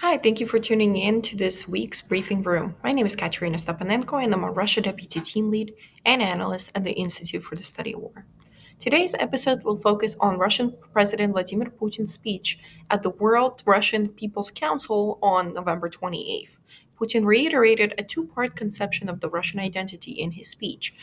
Hi, thank you for tuning in to this week's briefing room. My name is Kateryna Stepanenko, and I'm a Russia Deputy Team Lead and Analyst at the Institute for the Study of War. Today's episode will focus on Russian President Vladimir Putin's speech at the World Russian People's Council on November 28th. Putin reiterated a two-part conception of the Russian identity in his speech.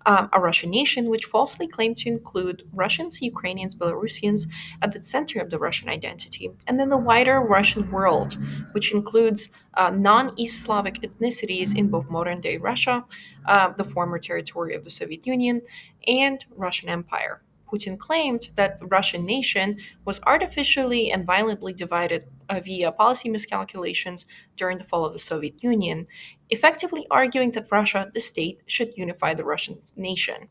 A Russian nation which falsely claimed to include Russians, Ukrainians, Belarusians at the center of the Russian identity, and then the wider Russian world, which includes non East Slavic ethnicities in both modern day Russia, the former territory of the Soviet Union, and Russian Empire. Putin claimed that the Russian nation was artificially and violently divided via policy miscalculations during the fall of the Soviet Union, effectively arguing that Russia, the state, should unify the Russian nation.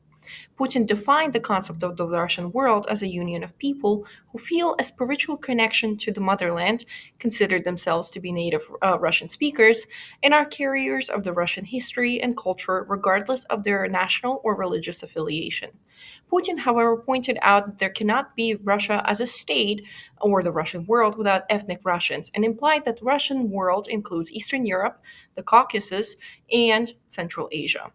Putin defined the concept of the Russian world as a union of people who feel a spiritual connection to the motherland, consider themselves to be native Russian speakers, and are carriers of the Russian history and culture regardless of their national or religious affiliation. Putin, however, pointed out that there cannot be Russia as a state or the Russian world without ethnic Russians, and implied that the Russian world includes Eastern Europe, the Caucasus, and Central Asia.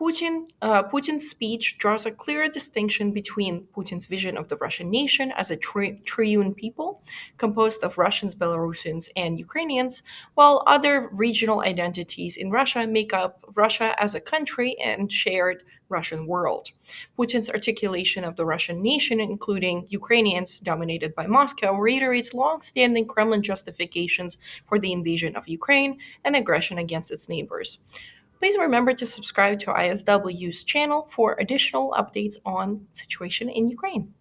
Putin's speech draws a clear distinction between Putin's vision of the Russian nation as a triune people composed of Russians, Belarusians, and Ukrainians, while other regional identities in Russia make up Russia as a country and shared Russian world. Putin's articulation of the Russian nation, including Ukrainians dominated by Moscow, reiterates long-standing Kremlin justifications for the invasion of Ukraine and aggression against its neighbors. Please remember to subscribe to ISW's channel for additional updates on the situation in Ukraine.